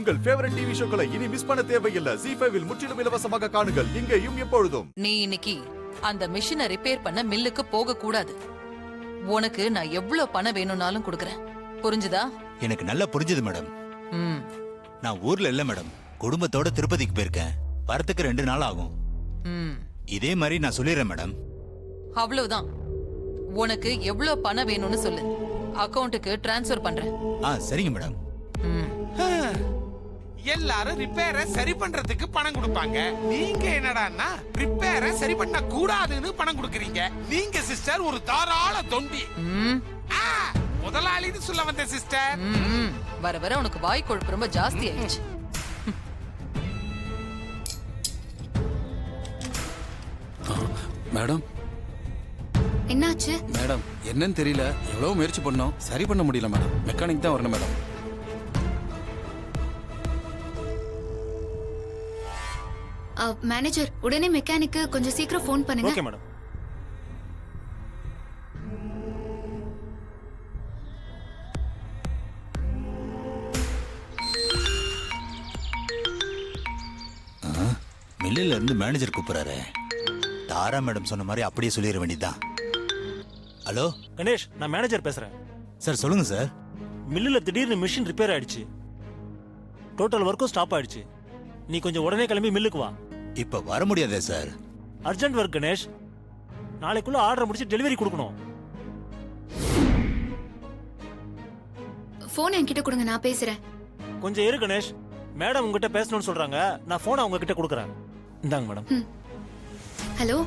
உங்கள் favourite TV ஷோக்களை இனி miss பண்ண தேவையில்லை. ZEE5 இல் முற்றிலும் இலவசமாக காணுங்கள், இங்கேயும் எப்பொழுதும். நீ இன்னைக்கு அந்த மிஷினை ரிப்பேர் பண்ண மில்லுக்கு போக கூடாது. உனக்கு நான் எவ்வளவு பணம் வேணும்னாலும் கொடுக்கறேன். புரிஞ்சுதா? எனக்கு நல்லா புரிஞ்சது மேடம். நான் ஊர்ல இல்ல மேடம், குடும்பத்தோட திருப்பதிக்கு போயிருக்கேன். வரத்துக்கு 2 நாள் ஆகும். இதே மாதிரி நான் சொல்லிடுறேன் மேடம். அவ்வளவுதான். உனக்கு எவ்வளவு பணம் வேணும்னு சொல்லு, அக்கவுண்ட்டுக்கு டிரான்ஸ்ஃபர் பண்றேன். சரிங்க மேடம். எல்லாரும் ரிப்பேரை சரி பண்றதுக்கு பணம் கொடுப்பாங்க. நீங்க என்னடான்னா ரிப்பேரை சரி பண்ண கூடாதுன்னு பணம் கொடுக்கறீங்க. நீங்க சிஸ்டர் ஒரு தாராள தொண்டி. முதலாளின்னு சொல்ல வந்த சிஸ்டர். வர வர உனக்கு வாய் கொழுப்பு ரொம்ப ஜாஸ்தி ஆயிடுச்சு. மேடம் என்னாச்சு? மேடம் என்னன்னு தெரியல, எவ்வளவு முயற்சி பண்ணோம், சரி பண்ண முடியல மேடம். மெக்கானிக் தான் வரணும் மேடம். மேனேஜர், உடனே மெக்கானிக்கு கொஞ்சம் சீக்கிரம் ஃபோன் பண்ணுங்க. Okay madam. மில்லில இருந்து மேனேஜர் கூப்பிடுறாரு. தாரா மேடம் சொன்ன மாதிரி அப்படியே சொல்லிட வேண்டியதுதான். ஹலோ கணேஷ், நான் மேனேஜர் பேசுறேன். சார் சொல்லுங்க சார். மில்லுல திடீர்னு மிஷின் ரிப்பேர் ஆயிடுச்சு. டோட்டல் ஒர்க்கும் ஸ்டாப் ஆயிடுச்சு. நீ கொஞ்சம் உடனே கிளம்பி மில்லுக்கு வா. இப்ப வர முடியாதே சார். Urgent work Ganesh. நாளைக்குள்ள ஆர்டர் முடிச்சு டெலிவரி கொடுக்கணும். போன் என்கிட்ட கொடுங்க, நான் பேசுறேன். கொஞ்சம் இரு கணேஷ், மேடம் உங்ககிட்ட பேசணும்னு சொல்றாங்க. நான் போனை உங்ககிட்ட கொடுக்குறேன். இந்தாங்க மேடம். ஹலோ,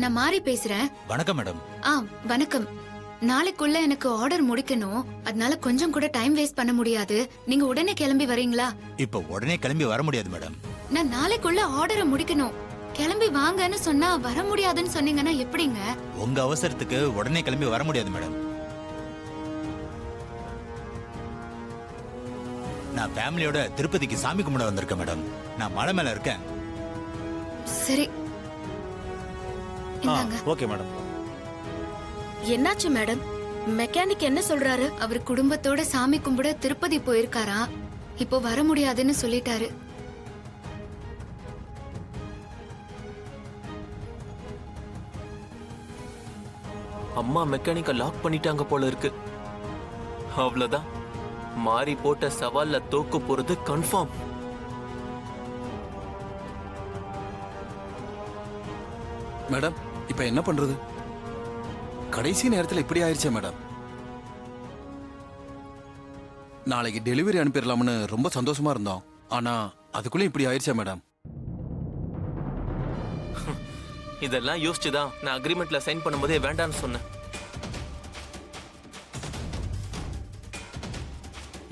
நான் மாறி பேசுறேன். வணக்கம் மேடம். வணக்கம். நாளைக்குள்ள எனக்கு ஆர்டர் முடிக்கணும், அதனால கொஞ்சம் கூட டைம் வேஸ்ட் பண்ண முடியாது. நீங்க உடனே கிளம்பி வரீங்களா? இப்ப உடனே கிளம்பி வர முடியாது மேடம். நான் நாளைக்குள்ள ஆர்டரை முடிக்கணும். கிளம்பி வாங்கன்னு சொன்னா வர முடியாதுன்னு சொன்னீங்கன்னா எப்படிங்க? உங்க அவசரத்துக்கு உடனே கிளம்பி வர முடியாது மேடம். நான் ஃபேமிலியோட திருப்பதிக்கு சாமி கும்பிட வந்திருக்கேன் மேடம். நான் மலை மேல இருக்கேன். சரி, ஓகே மேடம். என்னாச்சு மேடம்? மெக்கானிக் என்ன சொல்றாரு? அவர் குடும்பத்தோட சாமி கும்பிட திருப்பதி போயிருக்காரா, இப்போ வர முடியாதுன்னு சொல்லிட்டாரு. அம்மா மெக்கானிக்க லாக் பண்ணிட்டாங்க போல இருக்கு. அவ்வளவுதான், மாறி போட்ட சவால்ல தோக்க போறது கன்ஃபார்ம். மேடம் இப்ப என்ன பண்றது? கடைசி நேரத்தில் இப்படி ஆயிடுச்சே மேடம். நாளைக்கு டெலிவரி அனுப்பிடலாம்னு ரொம்ப சந்தோஷமா இருந்தோம். ஆனா அதுக்குள்ள இப்படி ஆயிடுச்சே மேடம். இதெல்லாம் யோசிச்சுதான் நான் அக்ரிமெண்ட்ல சைன் பண்ணும்போதே வேண்டான்னு சொன்னேன்.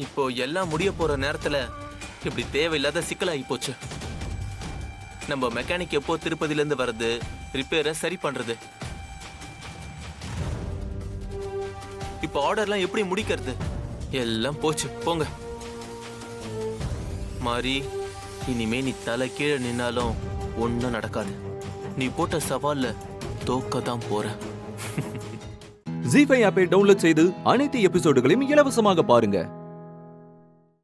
இப்போ எல்லாம் முடிய போற நேரத்துல இப்படி தேவையில்லாத சிக்கலாகி போச்சு. நம்ம மெக்கானிக் எப்போ திருப்பதில இருந்து வர்றது, ரிப்பேரை சரி பண்றது, இப்போ ஆர்டர்லாம் எப்படி முடிக்கிறது, எல்லாம் போச்சு. போங்க மாறி, இனிமே நீ தலை கீழே நின்னாலும் ஒன்னும் நடக்காது. நீ போட்ட சவால்ல தோக்க தான் போற. ZEE5 ஆப்பை டவுன்லோட் செய்து அனைத்து எபிசோடுகளையும் இலவசமாக பாருங்க.